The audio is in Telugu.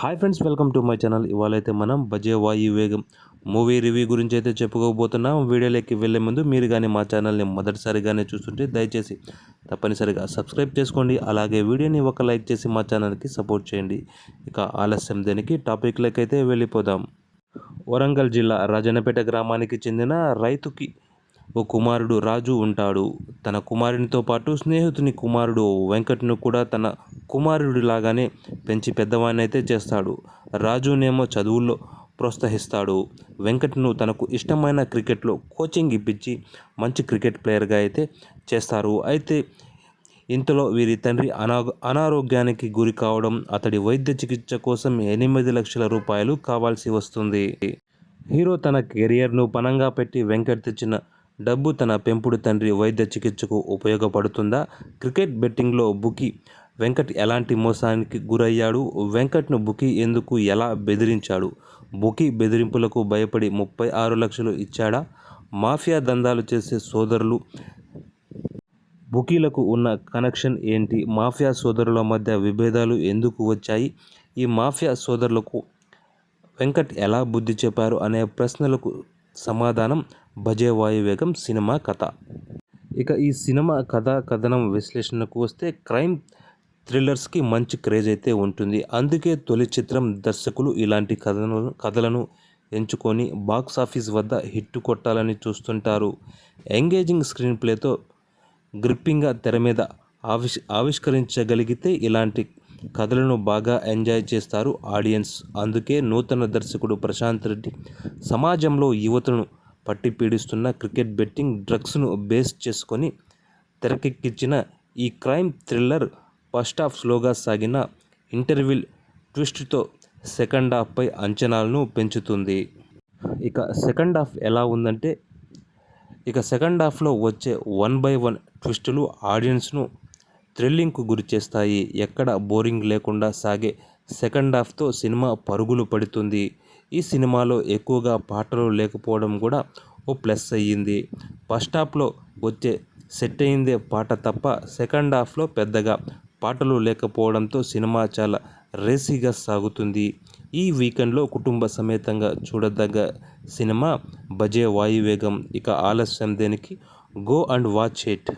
Hi friends, welcome to my channel. ఇవాళ అయితే మనం బజే వాయువేగం మూవీ రివ్యూ గురించి అయితే చెప్పుకోబోతున్నాం. వీడియోలోకి వెళ్ళే ముందు మీరు కానీ మా ఛానల్ని మొదటిసారిగానే చూస్తుంటే దయచేసి తప్పనిసరిగా సబ్స్క్రైబ్ చేసుకోండి. అలాగే వీడియోని ఒక లైక్ చేసి మా ఛానల్కి సపోర్ట్ చేయండి. ఇక ఆలస్యం దేనికి టాపిక్లోకి అయితే వెళ్ళిపోదాం. వరంగల్ జిల్లా రాజన్నపేట గ్రామానికి చెందిన రైతుకి ఓ కుమారుడు రాజు ఉంటాడు. తన కుమారునితో పాటు స్నేహితుని కుమారుడు వెంకట్ను కూడా తన కుమారుడిలాగానే పెంచి పెద్దవాడినైతే చేస్తాడు. రాజునేమో చదువుల్లో ప్రోత్సహిస్తాడు. వెంకట్ను తనకు ఇష్టమైన క్రికెట్లో కోచింగ్ ఇప్పించి మంచి క్రికెట్ ప్లేయర్గా అయితే చేస్తారు. అయితే ఇంతలో వీరి తండ్రి అనారోగ్యానికి గురి కావడం, అతడి వైద్య చికిత్స కోసం 8 లక్షల రూపాయలు కావాల్సి వస్తుంది. హీరో తన కెరియర్ను పణంగా పెట్టి వెంకట్ తెచ్చిన డబ్బు తన పెంపుడు తండ్రి వైద్య చికిత్సకు ఉపయోగపడుతుందా? క్రికెట్ బెట్టింగ్లో బుకీ వెంకట్ ఎలాంటి మోసానికి గురయ్యాడు? వెంకట్ను బుకీ ఎందుకు ఎలా బెదిరించాడు? బుకీ బెదిరింపులకు భయపడి 36 లక్షలు ఇచ్చాడా? మాఫియా దందాలు చేసే సోదరులు బుకీలకు ఉన్న కనెక్షన్ ఏంటి? మాఫియా సోదరుల మధ్య విభేదాలు ఎందుకు వచ్చాయి? ఈ మాఫియా సోదరులకు వెంకట్ ఎలా బుద్ధి చెప్పారు అనే ప్రశ్నలకు సమాధానం బజే వాయువేగం సినిమా కథ. ఇక ఈ సినిమా కథనం విశ్లేషణకు వస్తే క్రైమ్ థ్రిల్లర్స్కి మంచి క్రేజ్ అయితే ఉంటుంది. అందుకే తొలి చిత్రం దర్శకులు ఇలాంటి కథలను ఎంచుకొని బాక్స్ ఆఫీస్ వద్ద హిట్ కొట్టాలని చూస్తుంటారు. ఎంగేజింగ్ స్క్రీన్ ప్లేతో గ్రిప్పింగ్గా తెర మీద ఆవిష్కరించగలిగితే ఇలాంటి కథలను బాగా ఎంజాయ్ చేస్తారు ఆడియన్స్. అందుకే నూతన దర్శకుడు ప్రశాంత్ రెడ్డి సమాజంలో యువతను పట్టి పీడిస్తున్న క్రికెట్ బెట్టింగ్, డ్రగ్స్ను బేస్ చేసుకొని తెరకెక్కించిన ఈ క్రైమ్ థ్రిల్లర్ ఫస్ట్ హాఫ్ స్లోగా సాగిన ఇంటర్వెల్ ట్విస్ట్తో సెకండ్ హాఫ్పై అంచనాలను పెంచుతుంది. ఇక సెకండ్ హాఫ్ ఎలా ఉందంటే, సెకండ్ హాఫ్లో వచ్చే 1 by 1 ట్విస్టులు ఆడియన్స్ను థ్రిల్లింగ్కు గురి చేస్తాయి. ఎక్కడ బోరింగ్ లేకుండా సాగే సెకండ్ హాఫ్తో సినిమా పరుగులు పడుతుంది. ఈ సినిమాలో ఎక్కువగా పాటలు లేకపోవడం కూడా ఓ ప్లస్ అయ్యింది. ఫస్ట్ హాఫ్లో వచ్చే సెట్ అయిందే పాట తప్ప సెకండ్ హాఫ్లో పెద్దగా పాటలు లేకపోవడంతో సినిమా చాలా రేసీగా సాగుతుంది. ఈ వీకెండ్లో కుటుంబ సమేతంగా చూడదగ్గ సినిమా బజే వాయువేగం. ఇక ఆలస్యం దేనికి, గో అండ్ వాచ్ ఇట్.